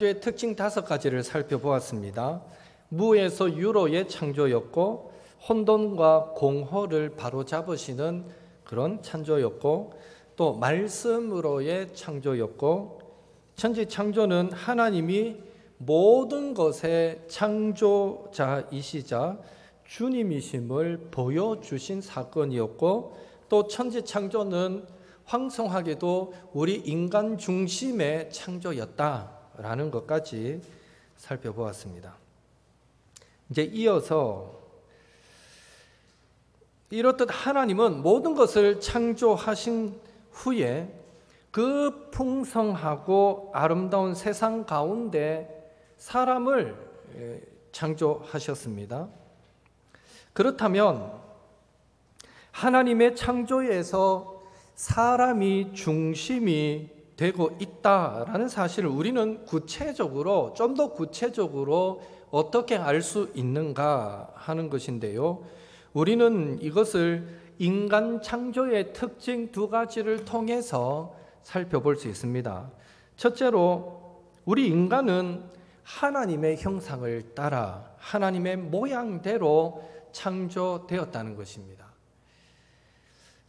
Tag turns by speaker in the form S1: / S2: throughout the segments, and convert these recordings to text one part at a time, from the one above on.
S1: 창조의 특징 5가지를 살펴보았습니다. 무에서 유로의 창조였고, 혼돈과 공허를 바로잡으시는 그런 창조였고, 또 말씀으로의 창조였고, 천지 창조는 하나님이 모든 것의 창조자이시자 주님이심을 보여주신 사건이었고, 또 천지 창조는 황송하게도 우리 인간 중심의 창조였다라는 것까지 살펴보았습니다. 이제 이어서 이렇듯 하나님은 모든 것을 창조하신 후에 그 풍성하고 아름다운 세상 가운데 사람을 창조하셨습니다. 그렇다면 하나님의 창조에서 사람이 중심이 되고 있다라는 사실을 우리는 구체적으로, 좀 더 구체적으로 어떻게 알 수 있는가 하는 것인데요. 우리는 이것을 인간 창조의 특징 2가지를 통해서 살펴볼 수 있습니다. 첫째로, 우리 인간은 하나님의 형상을 따라 하나님의 모양대로 창조되었다는 것입니다.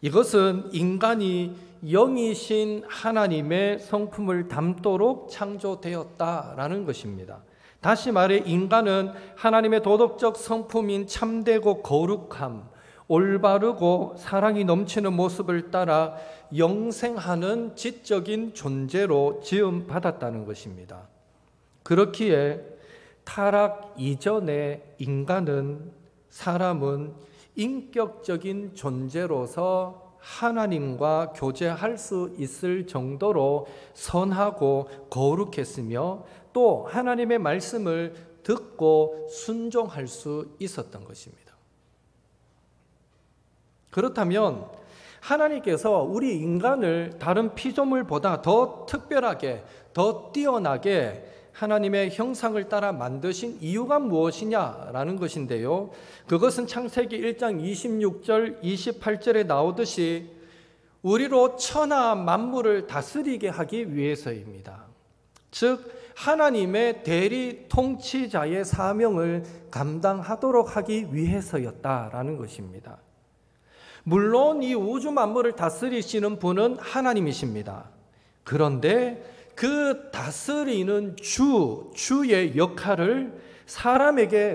S1: 이것은 인간이 영이신 하나님의 성품을 담도록 창조되었다라는 것입니다. 다시 말해 인간은 하나님의 도덕적 성품인 참되고 거룩함, 올바르고 사랑이 넘치는 모습을 따라 영생하는 지적인 존재로 지음받았다는 것입니다. 그렇기에 타락 이전에 사람은 인격적인 존재로서 하나님과 교제할 수 있을 정도로 선하고 거룩했으며, 또 하나님의 말씀을 듣고 순종할 수 있었던 것입니다. 그렇다면 하나님께서 우리 인간을 다른 피조물보다 더 특별하게, 더 뛰어나게 하나님의 형상을 따라 만드신 이유가 무엇이냐라는 것인데요. 그것은 창세기 1장 26절, 28절에 나오듯이 우리로 천하 만물을 다스리게 하기 위해서입니다. 즉 하나님의 대리 통치자의 사명을 감당하도록 하기 위해서였다라는 것입니다. 물론 이 우주 만물을 다스리시는 분은 하나님이십니다. 그런데 그 다스리는 주의 역할을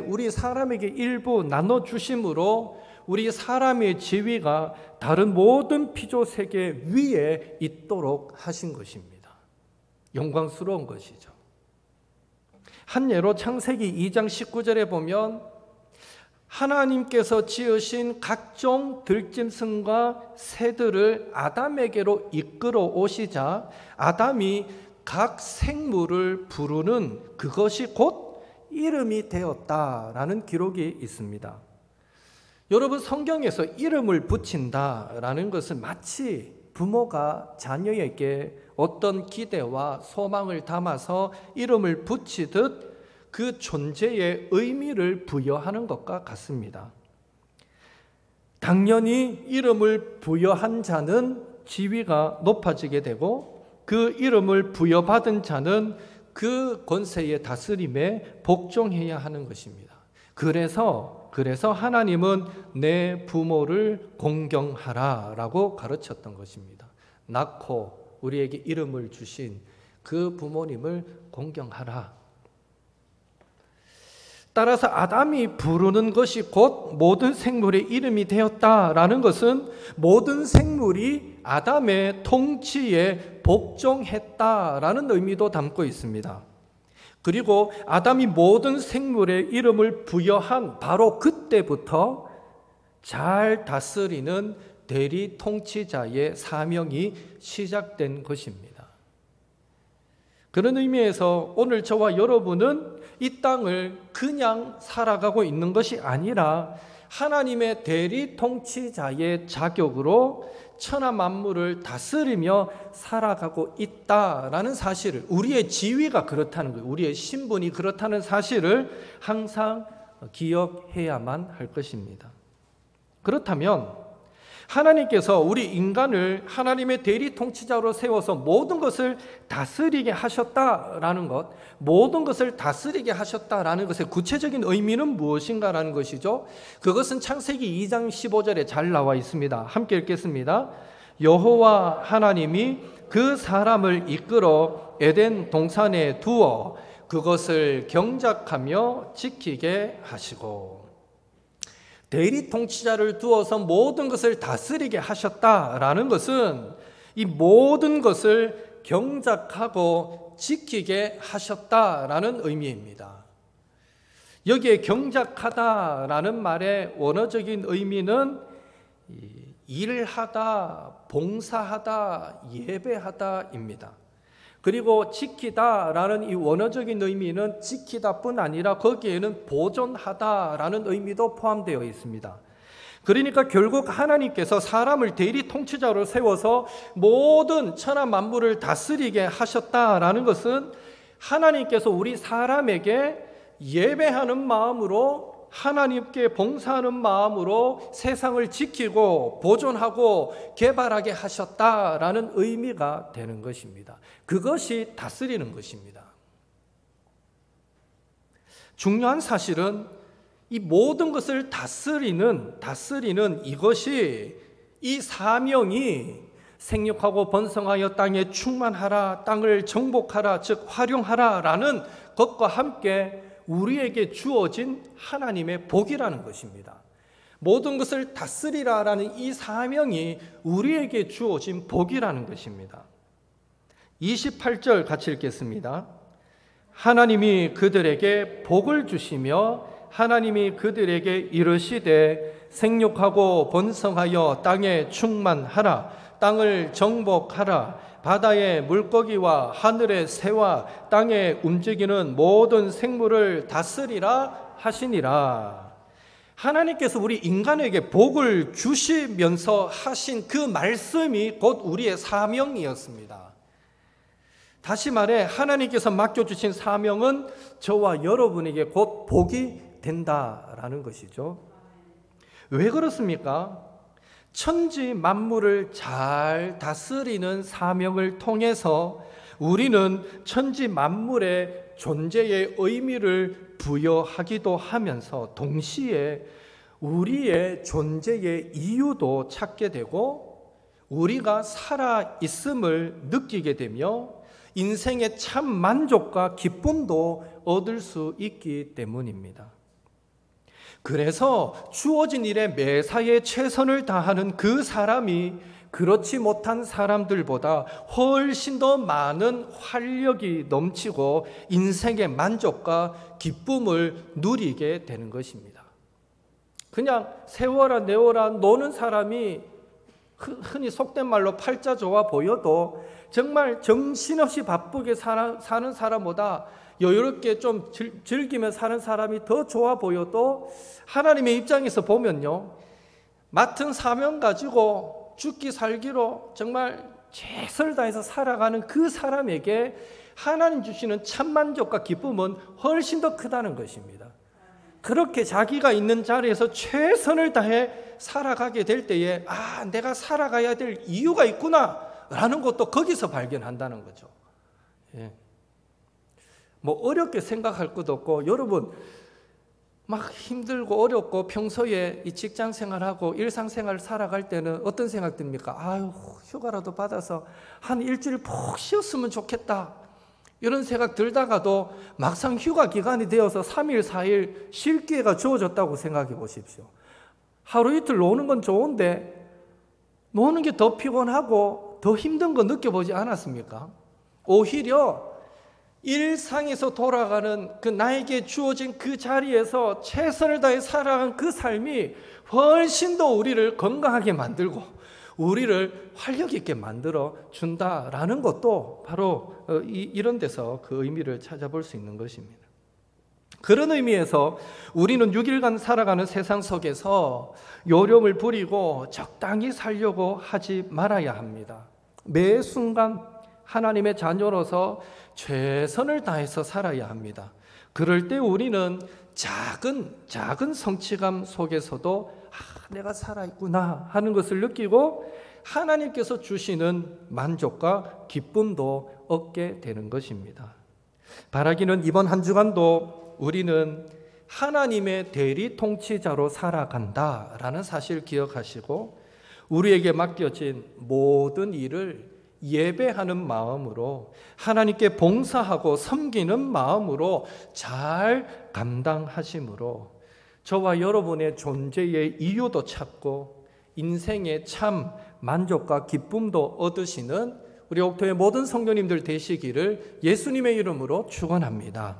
S1: 우리 사람에게 일부 나눠주심으로 우리 사람의 지위가 다른 모든 피조세계 위에 있도록 하신 것입니다. 영광스러운 것이죠. 한 예로 창세기 2장 19절에 보면 하나님께서 지으신 각종 들짐승과 새들을 아담에게로 이끌어 오시자 아담이 각 생물을 부르는 그것이 곧 이름이 되었다라는 기록이 있습니다. 여러분, 성경에서 이름을 붙인다라는 것은 마치 부모가 자녀에게 어떤 기대와 소망을 담아서 이름을 붙이듯 그 존재의 의미를 부여하는 것과 같습니다. 당연히 이름을 부여한 자는 지위가 높아지게 되고, 그 이름을 부여받은 자는 그 권세의 다스림에 복종해야 하는 것입니다. 그래서 하나님은 내 부모를 공경하라라고 가르쳤던 것입니다. 낳고 우리에게 이름을 주신 그 부모님을 공경하라. 따라서 아담이 부르는 것이 곧 모든 생물의 이름이 되었다라는 것은 모든 생물이 아담의 통치에 복종했다라는 의미도 담고 있습니다. 그리고 아담이 모든 생물의 이름을 부여한 바로 그때부터 잘 다스리는 대리 통치자의 사명이 시작된 것입니다. 그런 의미에서 오늘 저와 여러분은 이 땅을 그냥 살아가고 있는 것이 아니라 하나님의 대리 통치자의 자격으로 천하 만물을 다스리며 살아가고 있다라는 사실을, 우리의 지위가 그렇다는 거예요. 우리의 신분이 그렇다는 사실을 항상 기억해야만 할 것입니다. 그렇다면 하나님께서 우리 인간을 하나님의 대리 통치자로 세워서 모든 것을 다스리게 하셨다라는 것, 모든 것을 다스리게 하셨다라는 것의 구체적인 의미는 무엇인가라는 것이죠. 그것은 창세기 2장 15절에 잘 나와 있습니다. 함께 읽겠습니다. 여호와 하나님이 그 사람을 이끌어 에덴 동산에 두어 그것을 경작하며 지키게 하시고, 대리 통치자를 두어서 모든 것을 다스리게 하셨다라는 것은 이 모든 것을 경작하고 지키게 하셨다라는 의미입니다. 여기에 경작하다라는 말의 원어적인 의미는 일하다, 봉사하다, 예배하다입니다. 그리고 지키다라는 이 원어적인 의미는 지키다뿐 아니라 거기에는 보존하다라는 의미도 포함되어 있습니다. 그러니까 결국 하나님께서 사람을 대리 통치자로 세워서 모든 천하 만물을 다스리게 하셨다라는 것은 하나님께서 우리 사람에게 예배하는 마음으로, 하나님께 봉사하는 마음으로 세상을 지키고 보존하고 개발하게 하셨다라는 의미가 되는 것입니다. 그것이 다스리는 것입니다. 중요한 사실은 이 모든 것을 다스리는 이것이, 이 사명이 생육하고 번성하여 땅에 충만하라, 땅을 정복하라, 즉 활용하라라는 것과 함께 우리에게 주어진 하나님의 복이라는 것입니다. 모든 것을 다스리라라는 이 사명이 우리에게 주어진 복이라는 것입니다. 28절 같이 읽겠습니다. 하나님이 그들에게 복을 주시며 하나님이 그들에게 이르시되 생육하고 번성하여 땅에 충만하라, 땅을 정복하라, 바다의 물고기와 하늘의 새와 땅에 움직이는 모든 생물을 다스리라 하시니라. 하나님께서 우리 인간에게 복을 주시면서 하신 그 말씀이 곧 우리의 사명이었습니다. 다시 말해 하나님께서 맡겨주신 사명은 저와 여러분에게 곧 복이 된다라는 것이죠. 왜 그렇습니까? 천지 만물을 잘 다스리는 사명을 통해서 우리는 천지 만물의 존재의 의미를 부여하기도 하면서 동시에 우리의 존재의 이유도 찾게 되고 우리가 살아있음을 느끼게 되며 인생의 참 만족과 기쁨도 얻을 수 있기 때문입니다. 그래서 주어진 일에 매사에 최선을 다하는 그 사람이 그렇지 못한 사람들보다 훨씬 더 많은 활력이 넘치고 인생의 만족과 기쁨을 누리게 되는 것입니다. 그냥 세워라 내워라 노는 사람이 흔히 속된 말로 팔자 좋아 보여도 정말 정신없이 바쁘게 사는 사람보다 여유롭게 좀 즐기며 사는 사람이 더 좋아 보여도 하나님의 입장에서 보면요, 맡은 사명 가지고 죽기 살기로 정말 최선을 다해서 살아가는 그 사람에게 하나님 주시는 참만족과 기쁨은 훨씬 더 크다는 것입니다. 그렇게 자기가 있는 자리에서 최선을 다해 살아가게 될 때에 내가 살아가야 될 이유가 있구나 라는 것도 거기서 발견한다는 거죠. 예. 뭐 어렵게 생각할 것도 없고, 여러분 막 힘들고 어렵고 평소에 이 직장 생활하고 일상생활 살아갈 때는 어떤 생각 듭니까? 휴가라도 받아서 한 일주일 푹 쉬었으면 좋겠다, 이런 생각 들다가도 막상 휴가 기간이 되어서 3일 4일 쉴 기회가 주어졌다고 생각해 보십시오. 하루 이틀 노는 건 좋은데 노는 게 더 피곤하고 더 힘든 거 느껴보지 않았습니까? 오히려 일상에서 돌아가는 그 나에게 주어진 그 자리에서 최선을 다해 살아가는 그 삶이 훨씬 더 우리를 건강하게 만들고 우리를 활력 있게 만들어 준다라는 것도 바로 이런 데서 그 의미를 찾아볼 수 있는 것입니다. 그런 의미에서 우리는 6일간 살아가는 세상 속에서 요령을 부리고 적당히 살려고 하지 말아야 합니다. 매 순간 하나님의 자녀로서 최선을 다해서 살아야 합니다. 그럴 때 우리는 작은 성취감 속에서도 내가 살아있구나 하는 것을 느끼고 하나님께서 주시는 만족과 기쁨도 얻게 되는 것입니다. 바라기는 이번 한 주간도 우리는 하나님의 대리 통치자로 살아간다라는 사실을 기억하시고 우리에게 맡겨진 모든 일을 예배하는 마음으로 하나님께 봉사하고 섬기는 마음으로 잘 감당하심으로 저와 여러분의 존재의 이유도 찾고 인생의 참 만족과 기쁨도 얻으시는 우리 옥토의 모든 성도님들 되시기를 예수님의 이름으로 축원합니다.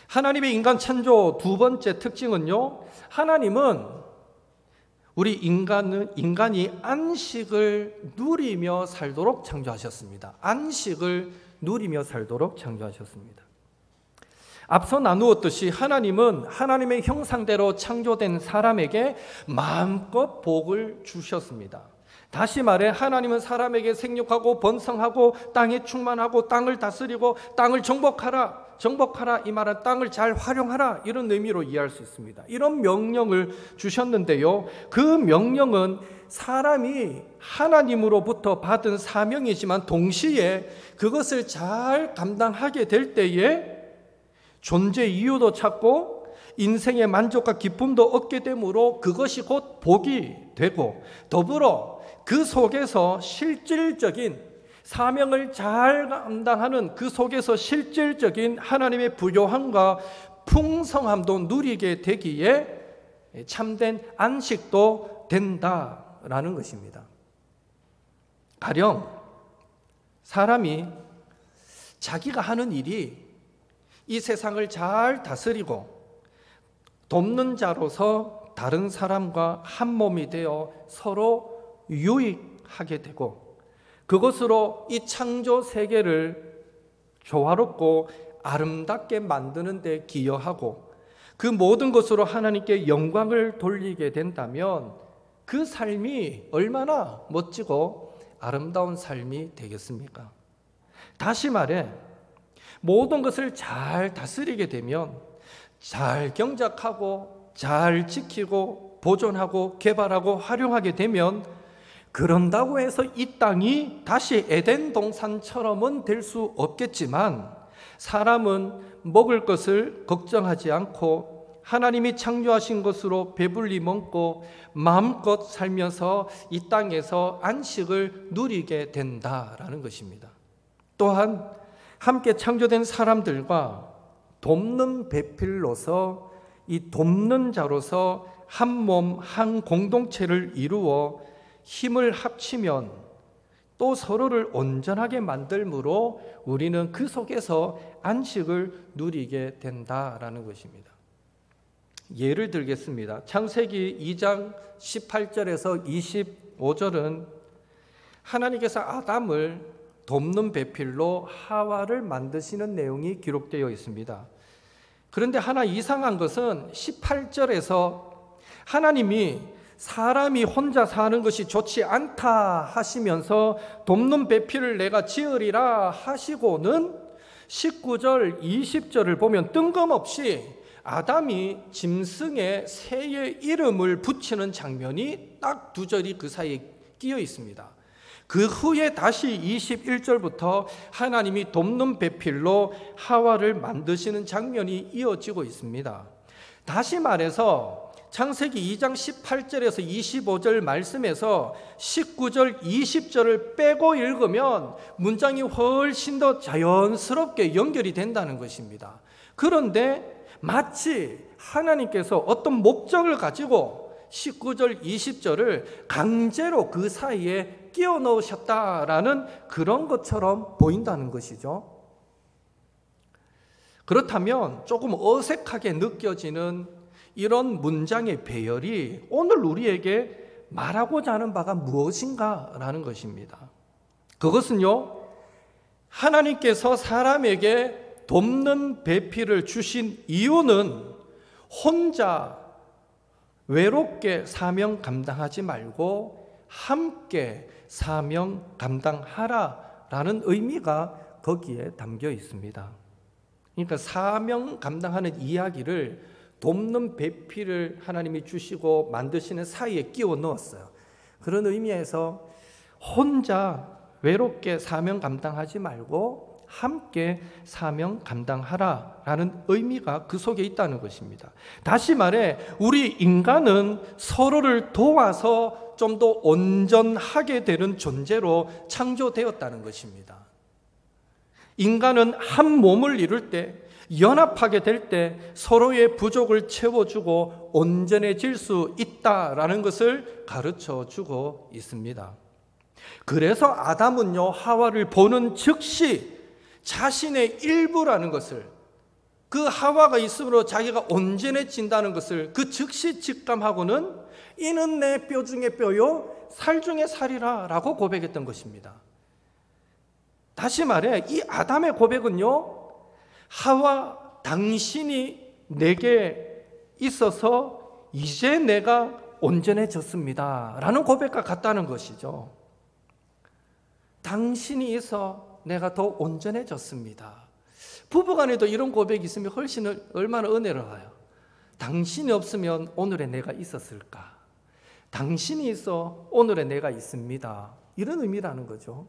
S1: 하나님의 인간 창조 두 번째 특징은요, 하나님은 우리 인간이 안식을 누리며 살도록 창조하셨습니다. 안식을 누리며 살도록 창조하셨습니다. 앞서 나누었듯이 하나님은 하나님의 형상대로 창조된 사람에게 마음껏 복을 주셨습니다. 다시 말해 하나님은 사람에게 생육하고 번성하고 땅에 충만하고 땅을 다스리고 땅을 정복하라 이 말은 땅을 잘 활용하라 이런 의미로 이해할 수 있습니다. 이런 명령을 주셨는데요, 그 명령은 사람이 하나님으로부터 받은 사명이지만 동시에 그것을 잘 감당하게 될 때에 존재 이유도 찾고 인생의 만족과 기쁨도 얻게 되므로 그것이 곧 복이 되고, 더불어 그 속에서 실질적인 사명을 잘 감당하는 그 속에서 실질적인 하나님의 부요함과 풍성함도 누리게 되기에 참된 안식도 된다라는 것입니다. 가령 사람이 자기가 하는 일이 이 세상을 잘 다스리고 돕는 자로서 다른 사람과 한 몸이 되어 서로 유익하게 되고 그것으로 이 창조 세계를 조화롭고 아름답게 만드는 데 기여하고 그 모든 것으로 하나님께 영광을 돌리게 된다면 그 삶이 얼마나 멋지고 아름다운 삶이 되겠습니까? 다시 말해 모든 것을 잘 다스리게 되면 잘 경작하고 잘 지키고 보존하고 개발하고 활용하게 되면 그런다고 해서 이 땅이 다시 에덴 동산처럼은 될 수 없겠지만 사람은 먹을 것을 걱정하지 않고 하나님이 창조하신 것으로 배불리 먹고 마음껏 살면서 이 땅에서 안식을 누리게 된다라는 것입니다. 또한 함께 창조된 사람들과 돕는 배필로서 이 돕는 자로서 한 몸, 한 공동체를 이루어 힘을 합치면 또 서로를 온전하게 만들므로 우리는 그 속에서 안식을 누리게 된다라는 것입니다. 예를 들겠습니다. 창세기 2장 18절에서 25절은 하나님께서 아담을 돕는 배필로 하와를 만드시는 내용이 기록되어 있습니다. 그런데 하나 이상한 것은 18절에서 하나님이 사람이 혼자 사는 것이 좋지 않다 하시면서 돕는 배필을 내가 지으리라 하시고는 19절, 20절을 보면 뜬금없이 아담이 짐승의 새의 이름을 붙이는 장면이 딱 두 절이 그 사이에 끼어 있습니다. 그 후에 다시 21절부터 하나님이 돕는 배필로 하와를 만드시는 장면이 이어지고 있습니다. 다시 말해서 창세기 2장 18절에서 25절 말씀에서 19절, 20절을 빼고 읽으면 문장이 훨씬 더 자연스럽게 연결이 된다는 것입니다. 그런데 마치 하나님께서 어떤 목적을 가지고 19절, 20절을 강제로 그 사이에 끼워 넣으셨다라는 그런 것처럼 보인다는 것이죠. 그렇다면 조금 어색하게 느껴지는 이런 문장의 배열이 오늘 우리에게 말하고자 하는 바가 무엇인가라는 것입니다. 그것은요, 하나님께서 사람에게 돕는 배필을 주신 이유는 혼자 외롭게 사명 감당하지 말고 함께 사명 감당하라라는 의미가 거기에 담겨 있습니다. 그러니까 사명 감당하는 이야기를 돕는 배필을 하나님이 주시고 만드시는 사이에 끼워 넣었어요. 그런 의미에서 혼자 외롭게 사명 감당하지 말고 함께 사명 감당하라라는 의미가 그 속에 있다는 것입니다. 다시 말해 우리 인간은 서로를 도와서 좀 더 온전하게 되는 존재로 창조되었다는 것입니다. 인간은 한 몸을 이룰 때, 연합하게 될 때 서로의 부족을 채워주고 온전해질 수 있다라는 것을 가르쳐 주고 있습니다. 그래서 아담은요, 하와를 보는 즉시 자신의 일부라는 것을, 그 하와가 있으므로 자기가 온전해진다는 것을 그 즉시 직감하고는 이는 내 뼈 중에 뼈요 살 중에 살이라 라고 고백했던 것입니다. 다시 말해 이 아담의 고백은요, 하와 당신이 내게 있어서 이제 내가 온전해졌습니다 라는 고백과 같다는 것이죠. 당신이 있어 내가 더 온전해졌습니다. 부부간에도 이런 고백이 있으면 훨씬 얼마나 은혜로워요. 당신이 없으면 오늘의 내가 있었을까? 당신이 있어 오늘의 내가 있습니다. 이런 의미라는 거죠.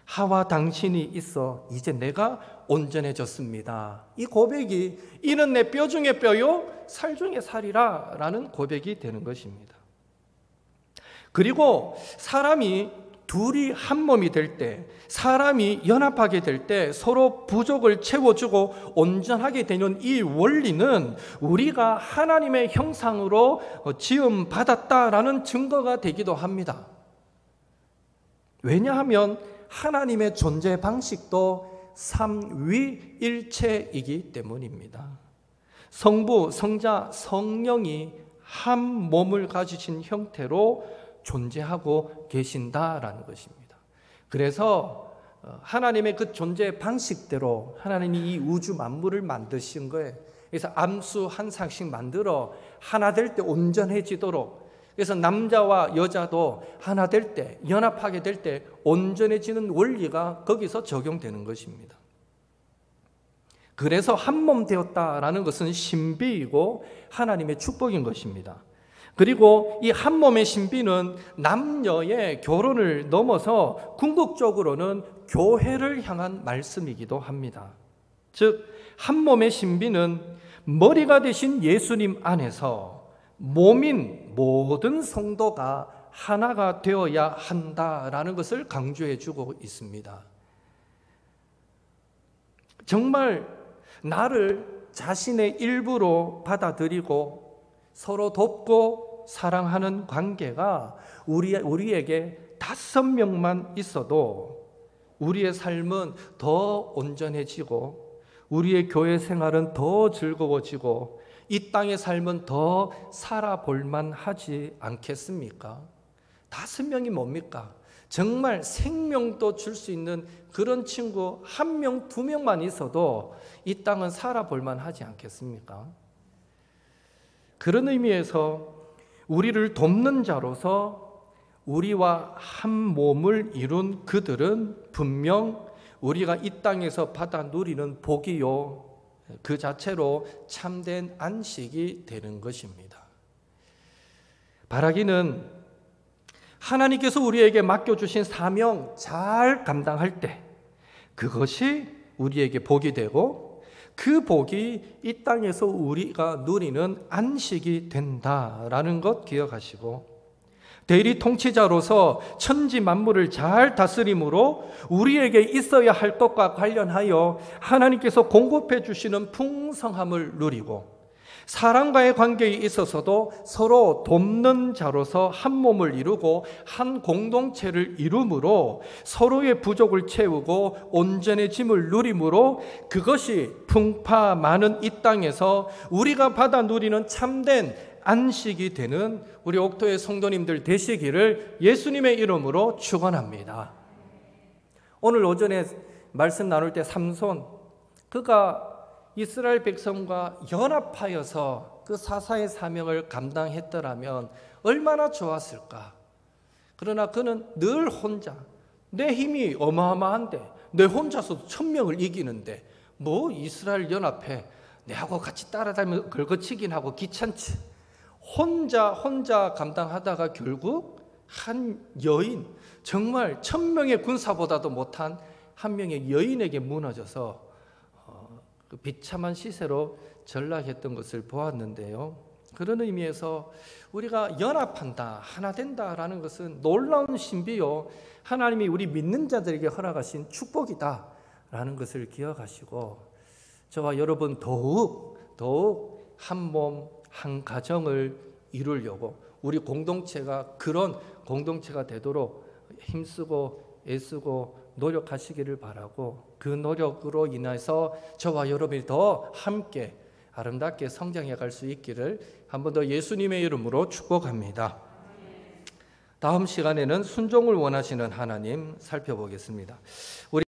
S1: 하와 당신이 있어 이제 내가 온전해졌습니다. 이 고백이 이는 내 뼈 중에 뼈요 살 중에 살이라 라는 고백이 되는 것입니다. 그리고 사람이 둘이 한 몸이 될 때, 사람이 연합하게 될 때 서로 부족을 채워주고 온전하게 되는 이 원리는 우리가 하나님의 형상으로 지음받았다라는 증거가 되기도 합니다. 왜냐하면 하나님의 존재 방식도 삼위일체이기 때문입니다. 성부, 성자, 성령이 한 몸을 가지신 형태로 존재하고 계신다라는 것입니다. 그래서 하나님의 그 존재 방식대로 하나님이 이 우주 만물을 만드신 거예요. 그래서 암수 한 쌍씩 만들어 하나 될 때 온전해지도록, 그래서 남자와 여자도 하나 될 때, 연합하게 될 때 온전해지는 원리가 거기서 적용되는 것입니다. 그래서 한 몸 되었다라는 것은 신비이고 하나님의 축복인 것입니다. 그리고 이 한 몸의 신비는 남녀의 결혼을 넘어서 궁극적으로는 교회를 향한 말씀이기도 합니다. 즉, 한 몸의 신비는 머리가 되신 예수님 안에서 몸인 모든 성도가 하나가 되어야 한다라는 것을 강조해 주고 있습니다. 정말 나를 자신의 일부로 받아들이고 서로 돕고 사랑하는 관계가 우리에게 5명만 있어도 우리의 삶은 더 온전해지고 우리의 교회 생활은 더 즐거워지고 이 땅의 삶은 더 살아볼만 하지 않겠습니까? 5명이 뭡니까? 정말 생명도 줄 수 있는 그런 친구 1명, 2명만 있어도 이 땅은 살아볼만 하지 않겠습니까? 그런 의미에서 우리를 돕는 자로서 우리와 한 몸을 이룬 그들은 분명 우리가 이 땅에서 받아 누리는 복이요, 그 자체로 참된 안식이 되는 것입니다. 바라기는 하나님께서 우리에게 맡겨주신 사명 잘 감당할 때 그것이 우리에게 복이 되고 그 복이 이 땅에서 우리가 누리는 안식이 된다라는 것 기억하시고, 대리 통치자로서 천지 만물을 잘 다스림으로 우리에게 있어야 할 것과 관련하여 하나님께서 공급해 주시는 풍성함을 누리고, 사람과의 관계에 있어서도 서로 돕는 자로서 한 몸을 이루고 한 공동체를 이루므로 서로의 부족을 채우고 온전해짐을 누림으로 그것이 풍파 많은 이 땅에서 우리가 받아 누리는 참된 안식이 되는 우리 옥토의 성도님들 되시기를 예수님의 이름으로 축원합니다. 오늘 오전에 말씀 나눌 때 삼손, 그가 이스라엘 백성과 연합하여서 그 사사의 사명을 감당했더라면 얼마나 좋았을까. 그러나 그는 늘 혼자, 내 힘이 어마어마한데 내 혼자서도 1000명을 이기는데 뭐 이스라엘 연합해, 내하고 같이 따라다니면 걸거치긴 하고 귀찮지. 혼자 감당하다가 결국 한 여인, 정말 1000명의 군사보다도 못한 한 명의 여인에게 무너져서 그 비참한 시세로 전락했던 것을 보았는데요. 그런 의미에서 우리가 연합한다, 하나 된다라는 것은 놀라운 신비요, 하나님이 우리 믿는 자들에게 허락하신 축복이다라는 것을 기억하시고, 저와 여러분 더욱 한 몸, 한 가정을 이루려고 우리 공동체가 그런 공동체가 되도록 힘쓰고 애쓰고 노력하시기를 바라고, 그 노력으로 인해서 저와 여러분이 더 함께 아름답게 성장해 갈 수 있기를 한 번 더 예수님의 이름으로 축복합니다. 다음 시간에는 순종을 원하시는 하나님 살펴보겠습니다. 우리